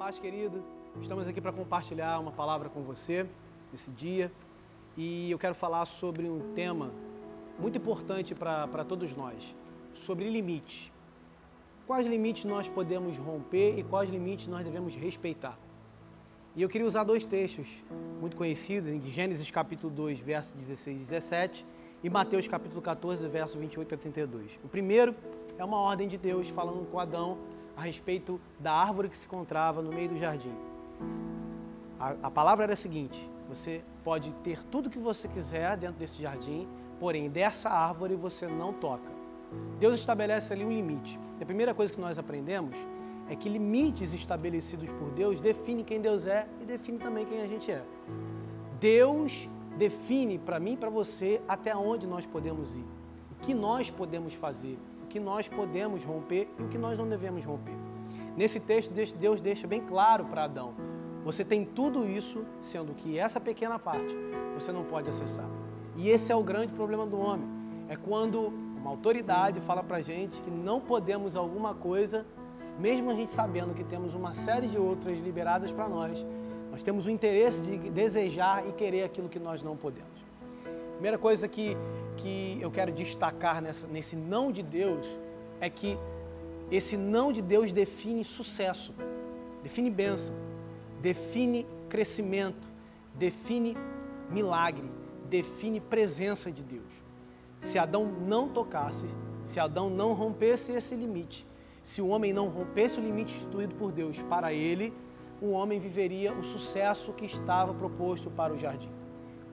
Paz, querido. Estamos aqui para compartilhar uma palavra com você nesse dia e eu quero falar sobre um tema muito importante para todos nós, sobre limites. Quais limites nós podemos romper e quais limites nós devemos respeitar? E eu queria usar dois textos muito conhecidos, em Gênesis capítulo 2, versos 16 e 17 e Mateus capítulo 14, verso 28 a 32. O primeiro é uma ordem de Deus falando com Adão a respeito da árvore que se encontrava no meio do jardim. A palavra era a seguinte: você pode ter tudo que você quiser dentro desse jardim, porém dessa árvore você não toca. Deus estabelece ali um limite. E a primeira coisa que nós aprendemos é que limites estabelecidos por Deus definem quem Deus é e definem também quem a gente é. Deus define para mim e para você até onde nós podemos ir, o que nós podemos fazer, o que nós podemos romper e o que nós não devemos romper. Nesse texto, Deus deixa bem claro para Adão: você tem tudo isso, sendo que essa pequena parte você não pode acessar. E esse é o grande problema do homem. É quando uma autoridade fala para a gente que não podemos alguma coisa, mesmo a gente sabendo que temos uma série de outras liberadas para nós, nós temos o interesse de desejar e querer aquilo que nós não podemos. Primeira coisa que eu quero destacar nesse não de Deus é que esse não de Deus define sucesso, define bênção, define crescimento, define milagre, define presença de Deus. Se Adão não tocasse, se Adão não rompesse esse limite, se o homem não rompesse o limite instituído por Deus para ele, o homem viveria o sucesso que estava proposto para o jardim.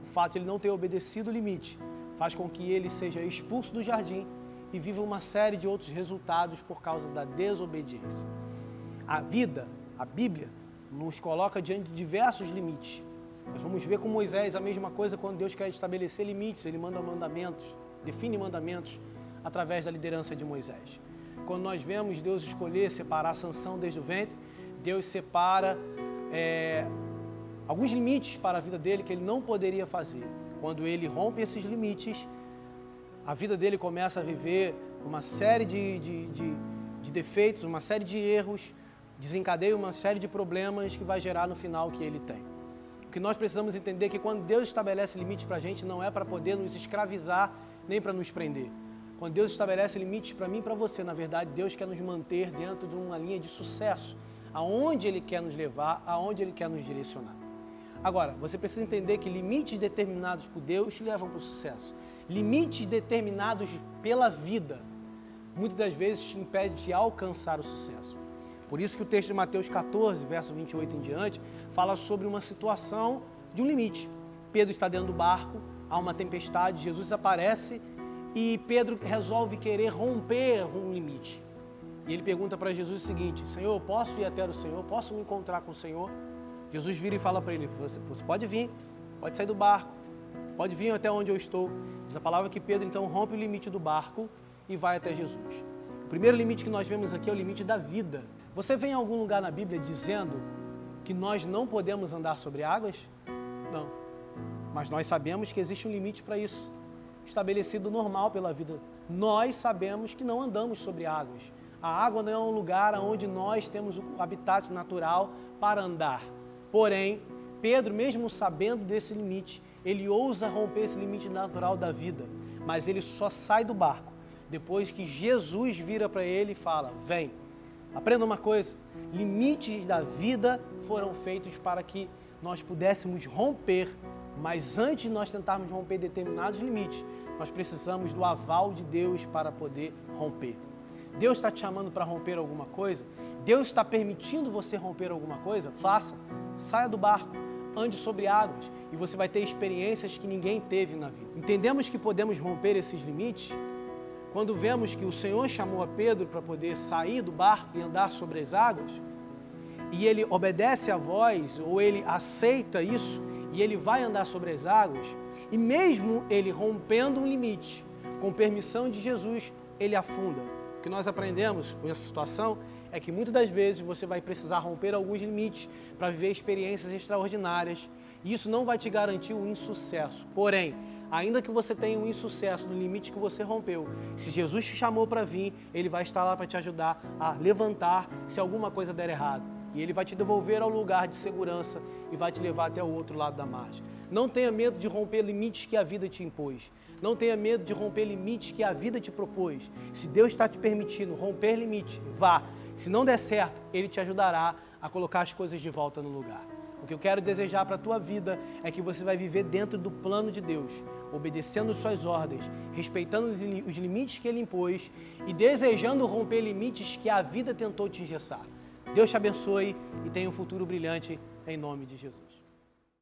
O fato de ele não ter obedecido o limite faz com que ele seja expulso do jardim e viva uma série de outros resultados por causa da desobediência. A vida, a Bíblia, nos coloca diante de diversos limites. Nós vamos ver com Moisés a mesma coisa quando Deus quer estabelecer limites, ele manda mandamentos, define mandamentos através da liderança de Moisés. Quando nós vemos Deus escolher separar Sansão desde o ventre, Deus separa alguns limites para a vida dele que ele não poderia fazer. Quando ele rompe esses limites, a vida dele começa a viver uma série de defeitos, uma série de erros, desencadeia uma série de problemas que vai gerar no final o que ele tem. O que nós precisamos entender é que quando Deus estabelece limites para a gente, não é para poder nos escravizar, nem para nos prender. Quando Deus estabelece limites para mim e para você, na verdade, Deus quer nos manter dentro de uma linha de sucesso, aonde Ele quer nos levar, aonde Ele quer nos direcionar. Agora, você precisa entender que limites determinados por Deus te levam para o sucesso. Limites determinados pela vida, muitas das vezes te impedem de alcançar o sucesso. Por isso que o texto de Mateus 14, verso 28 em diante, fala sobre uma situação de um limite. Pedro está dentro do barco, há uma tempestade, Jesus aparece e Pedro resolve querer romper um limite. E ele pergunta para Jesus o seguinte: Senhor, posso ir até o Senhor? Posso me encontrar com o Senhor? Jesus vira e fala para ele: você pode vir, pode sair do barco, pode vir até onde eu estou. Diz a palavra que Pedro então rompe o limite do barco e vai até Jesus. O primeiro limite que nós vemos aqui é o limite da vida. Você vê em algum lugar na Bíblia dizendo que nós não podemos andar sobre águas? Não. Mas nós sabemos que existe um limite para isso, estabelecido normal pela vida. Nós sabemos que não andamos sobre águas. A água não é um lugar onde nós temos o habitat natural para andar. Porém, Pedro, mesmo sabendo desse limite, ele ousa romper esse limite natural da vida. Mas ele só sai do barco depois que Jesus vira para ele e fala: vem. Aprenda uma coisa: limites da vida foram feitos para que nós pudéssemos romper, mas antes de nós tentarmos romper determinados limites, nós precisamos do aval de Deus para poder romper. Deus está te chamando para romper alguma coisa? Deus está permitindo você romper alguma coisa? Faça. Saia do barco, ande sobre águas e você vai ter experiências que ninguém teve na vida. Entendemos que podemos romper esses limites quando vemos que o Senhor chamou a Pedro para poder sair do barco e andar sobre as águas, e ele obedece à voz, ou ele aceita isso, e ele vai andar sobre as águas, e mesmo ele rompendo um limite, com permissão de Jesus, ele afunda. O que nós aprendemos com essa situação é que muitas das vezes você vai precisar romper alguns limites para viver experiências extraordinárias, e isso não vai te garantir o insucesso. Porém, ainda que você tenha um insucesso no limite que você rompeu, se Jesus te chamou para vir, Ele vai estar lá para te ajudar a levantar se alguma coisa der errado. E Ele vai te devolver ao lugar de segurança e vai te levar até o outro lado da margem. Não tenha medo de romper limites que a vida te impôs. Não tenha medo de romper limites que a vida te propôs. Se Deus está te permitindo romper limites, vá. Se não der certo, Ele te ajudará a colocar as coisas de volta no lugar. O que eu quero desejar para a tua vida é que você vai viver dentro do plano de Deus, obedecendo suas ordens, respeitando os limites que Ele impôs e desejando romper limites que a vida tentou te engessar. Deus te abençoe e tenha um futuro brilhante em nome de Jesus.